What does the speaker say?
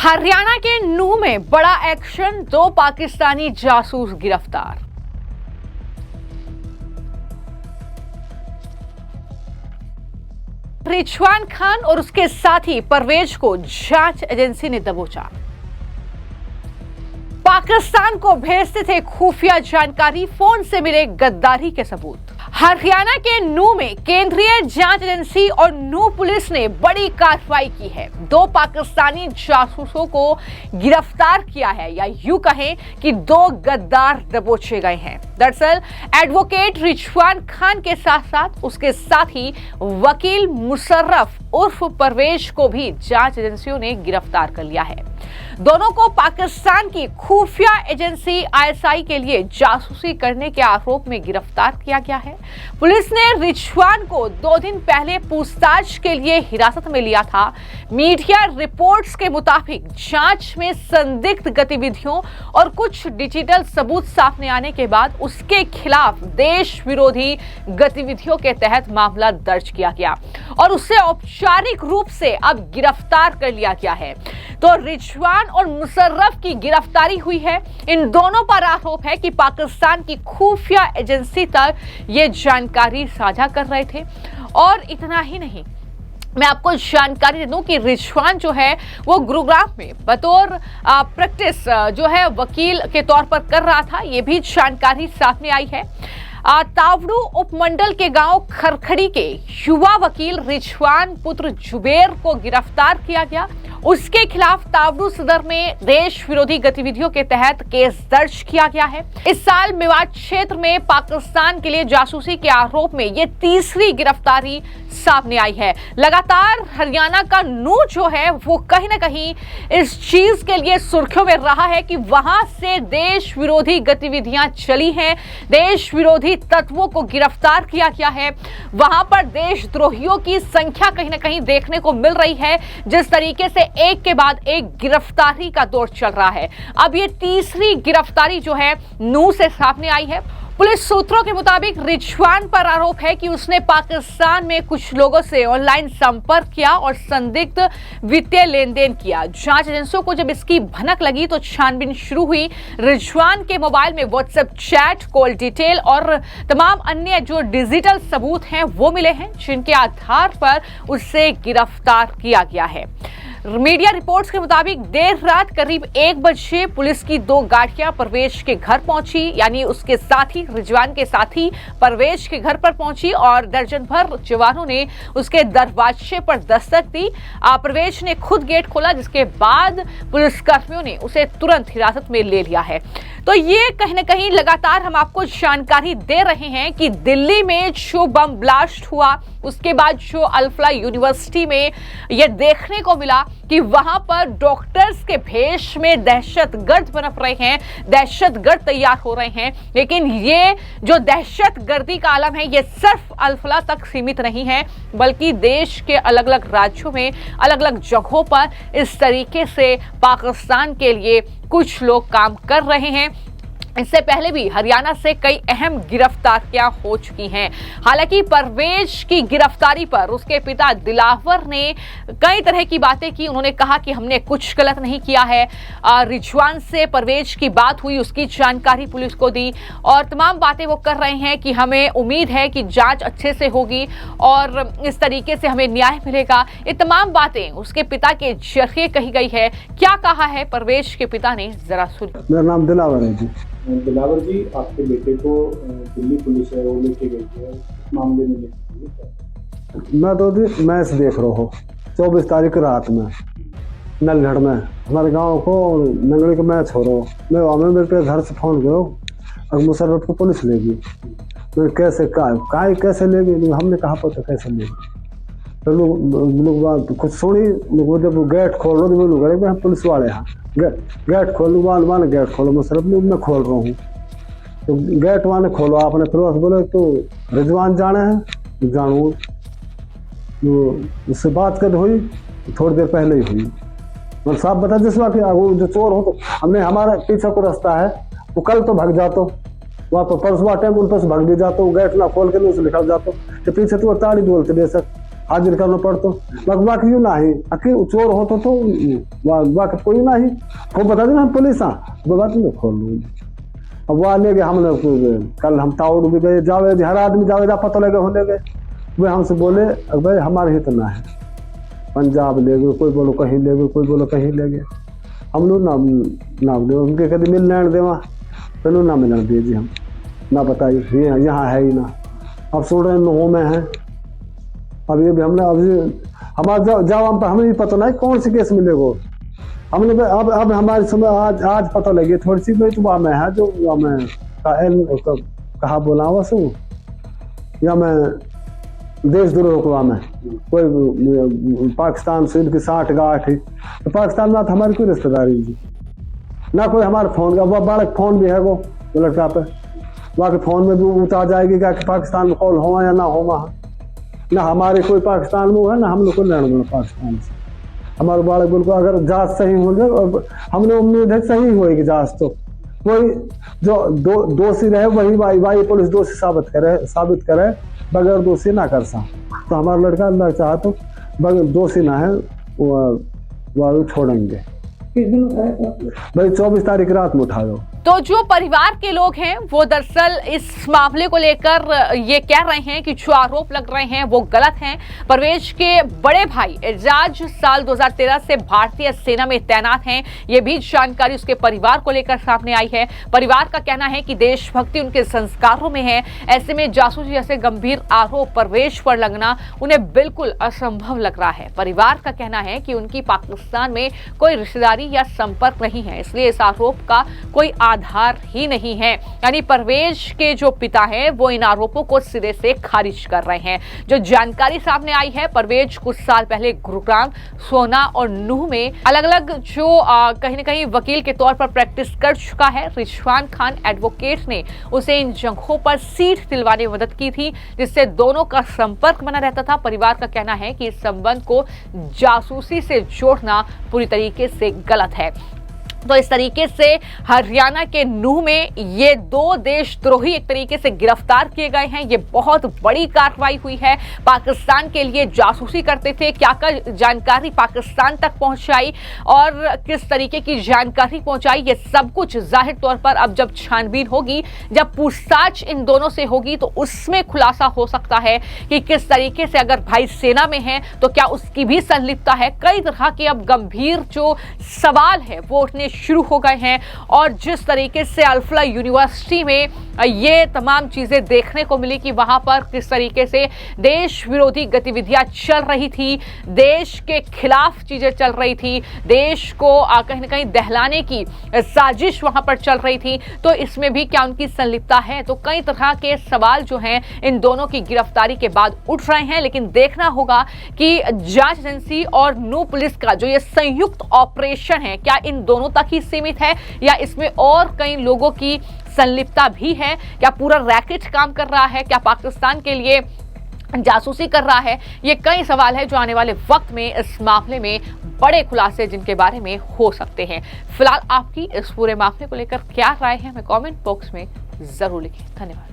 हरियाणा के नूह में बड़ा एक्शन, 2 पाकिस्तानी जासूस गिरफ्तार। रिजवान खान और उसके साथी परवेज को जांच एजेंसी ने दबोचा। पाकिस्तान को भेजते थे खुफिया जानकारी, फोन से मिले गद्दारी के सबूत। हरियाणा के नूह में केंद्रीय जांच एजेंसी और नूह पुलिस ने बड़ी कार्रवाई की है। 2 पाकिस्तानी जासूसों को गिरफ्तार किया है, या यूं कहें कि 2 गद्दार दबोचे गए हैं। दरअसल एडवोकेट रिजवान खान के साथ साथ उसके साथी वकील मुशर्रफ उर्फ परवेज को भी जांच एजेंसियों ने गिरफ्तार कर लिया है। दोनों को पाकिस्तान की खुफिया एजेंसी आईएसआई के लिए जासूसी करने के आरोप में गिरफ्तार किया गया है। पुलिस ने रिजवान को 2 दिन पहले पूछताछ के लिए हिरासत में लिया था। मीडिया रिपोर्ट्स के मुताबिक जांच में संदिग्ध गतिविधियों और कुछ डिजिटल सबूत सामने आने के बाद उसके खिलाफ देश विरोधी गतिविधियों के तहत मामला दर्ज किया गया और उसे औपचारिक रूप से अब गिरफ्तार कर लिया गया है। तो रिजवान और मुशर्रफ की गिरफ्तारी हुई है। इन दोनों पर आरोप है कि पाकिस्तान की खुफिया एजेंसी तक ये जानकारी साझा कर रहे थे। और इतना ही नहीं, मैं आपको जानकारी दे दूं कि रिजवान जो है वो गुरुग्राम में बतौर प्रैक्टिस जो है वकील के तौर पर कर रहा था। ये भी जानकारी सामने आई है। तावड़ू उपमंडल के गांव खरखड़ी के युवा वकील रिजवान पुत्र जुबेर को गिरफ्तार किया गया। उसके खिलाफ तावड़ू सदर में देश विरोधी गतिविधियों के तहत केस दर्ज किया गया है। इस साल मेवात क्षेत्र में पाकिस्तान के लिए जासूसी के आरोप में ये तीसरी गिरफ्तारी सामने आई है। लगातार हरियाणा का नूह जो है वो कहीं ना कहीं इस चीज के लिए सुर्खियों में रहा है कि वहां से देश विरोधी गतिविधियां चली हैं, देश विरोधी तत्वों को गिरफ्तार किया गया है। वहां पर देशद्रोहियों की संख्या कहीं ना कहीं देखने को मिल रही है। जिस तरीके से एक के बाद एक गिरफ्तारी का दौर चल रहा है, अब ये तीसरी गिरफ्तारी जो है नूह से सामने आई है। पुलिस सूत्रों के मुताबिक रिजवान पर आरोप है कि उसने पाकिस्तान में कुछ लोगों से ऑनलाइन संपर्क किया और संदिग्ध वित्तीय लेन देन किया। जांच एजेंसियों को जब इसकी भनक लगी तो छानबीन शुरू हुई। रिजवान के मोबाइल में व्हाट्सएप चैट, कॉल डिटेल और तमाम अन्य जो डिजिटल सबूत हैं वो मिले हैं, जिनके आधार पर उससे गिरफ्तार किया गया है। मीडिया रिपोर्ट्स के मुताबिक देर रात करीब 1 बजे पुलिस की 2 गाड़ियां परवेज के घर पहुंची, यानी उसके साथी रिजवान के साथी परवेज के घर पर पहुंची और दर्जन भर जवानों ने उसके दरवाजे पर दस्तक दी। परवेज ने खुद गेट खोला, जिसके बाद पुलिसकर्मियों ने उसे तुरंत हिरासत में ले लिया है। तो ये कहीं ना कहीं लगातार हम आपको जानकारी दे रहे हैं कि दिल्ली में जो बम ब्लास्ट हुआ, उसके बाद जो अल-फला यूनिवर्सिटी में यह देखने को मिला कि वहां पर डॉक्टर्स के भेष में दहशतगर्द पनप रहे हैं, दहशतगर्द तैयार हो रहे हैं। लेकिन ये जो दहशतगर्दी का आलम है, ये सिर्फ अल-फला तक सीमित नहीं है, बल्कि देश के अलग अलग राज्यों में, अलग अलग जगहों पर इस तरीके से पाकिस्तान के लिए कुछ लोग काम कर रहे हैं। इससे पहले भी हरियाणा से कई अहम गिरफ्तारियां हो चुकी हैं। हालांकि परवेज की गिरफ्तारी पर उसके पिता दिलावर ने कई तरह की बातें की। उन्होंने कहा कि हमने कुछ गलत नहीं किया है। रिजवान से परवेज की बात हुई, उसकी जानकारी पुलिस को दी और तमाम बातें वो कर रहे हैं कि हमें उम्मीद है कि जांच अच्छे से होगी और इस तरीके से हमें न्याय मिलेगा। ये तमाम बातें उसके पिता के जरिए कही गई है। क्या कहा है परवेज के पिता ने, जरा सुनिए। मेरा नाम दिलावर है जी। दिलावर जी, आपके बेटे को दिल्ली पुलिस है वो लेके गई है, इस मामले में मैं तो मैच देख रहा हूँ 24 तारीख रात में नलगढ़ में हमारे गांव को नंगड़ी का मैच हो रहा हो। मैं वहाँ में मेरे पे घर से फोन करो और मुशर्रफ को पुलिस लेगी। मैं कैसे कैसे लेगी, हमने कहा पता कैसे लेगी। तो लोग बात कुछ सुनी, लोग जब गेट खोल रहे तो लोग हम पुलिस वाले हैं, गेट खोलो, मान गेट खोलो। मुशर्रफ मैं खोल रहा हूँ तो गेट वाले खोलो आपने। फिर बोले तो रिजवान जाने हैं, जानू तो उससे बात कर हुई, थोड़ी देर पहले ही हुई। मतलब साहब बता जिस बात वो जो चोर हो तो हमने हमारा पीछे को रास्ता है, वो कल तो भाग जातो वहाँ पर परसों टाइम उन पर भाग भी जातो, गेट ना खोल के उसे निकल जातो तो पीछे तो ताड़ी बोलते बेशक हाजिर करना पड़तो बाकी यूं नहीं अके चोर होतो तो बाकी कोई नहीं वो बता देना पुलिस बात नहीं खोल लूँ। अब वो ले गए हम लोग कल हम ताउड़ भी गए जावेद हर आदमी जावेदा पता लगे होने गए वे हमसे बोले भाई हमारे हित ना है पंजाब ले गए कोई बोलो कहीं ले गए कोई बोलो कहीं ले गए हम लोग नाम दे उनके कभी मिल लेने देवा पहले ना मिलने दिए जी हम ना बताइए यहाँ है ही ना अब सुन रहे हो में है अब ये भी हमने अब हमारा जब हम पर हमें भी पता नहीं कौन सी केस मिलेगा हमने अब हमारे समय आज पता लगी थोड़ी सी भाई तो वहाँ में है जो मैं कहा बोला वसु या मैं देशद्रोह को में कोई पाकिस्तान से इनकी 60 गाँठ थी तो पाकिस्तान में तो हमारी कोई रिश्तेदारी जी ना कोई हमारे फोन का वो बड़ा फोन भी है वो लड़का पे वहाँ के फोन में भी उतार जाएगी क्या कि पाकिस्तान में कॉल हो या ना हो वहाँ ना हमारे कोई पाकिस्तान में है ना हम लोग को लेना देना पाकिस्तान से हमारे बालक बिल्कुल अगर जांच सही हो जाए हमने उम्मीद है सही होगी जांच तो कोई जो दोषी रहे वही वाई पुलिस दोषी साबित करे बगैर दोषी ना कर सा तो हमारा लड़का अल्लाह चाहे तो बगैर दोषी ना है वो छोड़ेंगे भाई 24 तारीख रात में उठा दो। तो जो परिवार के लोग हैं वो दरअसल इस मामले को लेकर ये कह रहे हैं कि जो आरोप लग रहे हैं वो गलत हैं। परवेज के बड़े भाई एजाज साल 2013 से भारतीय सेना में तैनात हैं। ये भी जानकारी उसके परिवार को लेकर सामने आई है। परिवार का कहना है कि देशभक्ति उनके संस्कारों में है। ऐसे में जासूसी जैसे गंभीर आरोप परवेज पर लगना उन्हें बिल्कुल असंभव लग रहा है। परिवार का कहना है कि उनकी पाकिस्तान में कोई रिश्तेदारी या संपर्क नहीं है, इसलिए इस आरोप का कोई आधार ही नहीं है। यानी परवेज के जो पिता हैं वो इन आरोपों को सिरे से खारिज कर रहे हैं। जो जानकारी सामने आई है, परवेज कुछ साल पहले गुरुग्राम, सोना और नूह में अलग अलग जो कहीं न कहीं वकील के तौर पर प्रैक्टिस कर चुका है। रिजवान खान एडवोकेट ने उसे इन जगहों पर सीट दिलवाने में मदद की थी, जिससे दोनों का संपर्क बना रहता था। परिवार का कहना है कि इस संबंध को जासूसी से जोड़ना पूरी तरीके से गलत है। तो इस तरीके से हरियाणा के नूह में ये 2 देशद्रोही एक तरीके से गिरफ्तार किए गए हैं। ये बहुत बड़ी कार्रवाई हुई है। पाकिस्तान के लिए जासूसी करते थे, क्या क्या जानकारी पाकिस्तान तक पहुंचाई और किस तरीके की जानकारी पहुंचाई, ये सब कुछ जाहिर तौर पर अब जब छानबीन होगी, जब पूछताछ इन दोनों से होगी तो उसमें खुलासा हो सकता है कि किस तरीके से अगर भाई सेना में है तो क्या उसकी भी संलिप्तता है। कई तरह के अब गंभीर जो सवाल है वो उठने शुरू हो गए हैं। और जिस तरीके से अल्फ्ला यूनिवर्सिटी में ये तमाम चीजें देखने को मिली कि वहां पर किस तरीके से देश विरोधी गतिविधियां चल रही थी, देश के खिलाफ चीजें चल रही थी, देश को कहीं न कहीं दहलाने की साजिश वहां पर चल रही थी, तो इसमें भी क्या उनकी संलिप्तता है। तो कई तरह के सवाल जो हैं इन दोनों की गिरफ्तारी के बाद उठ रहे हैं। लेकिन देखना होगा कि जांच एजेंसी और नूह पुलिस का जो ये संयुक्त ऑपरेशन है क्या इन दोनों तक ही सीमित है या इसमें और कई लोगों की संलिप्तता भी है। क्या पूरा रैकेट काम कर रहा है, क्या पाकिस्तान के लिए जासूसी कर रहा है। ये कई सवाल है जो आने वाले वक्त में इस मामले में बड़े खुलासे जिनके बारे में हो सकते हैं। फिलहाल आपकी इस पूरे मामले को लेकर क्या राय है हमें कमेंट बॉक्स में जरूर लिखें। धन्यवाद।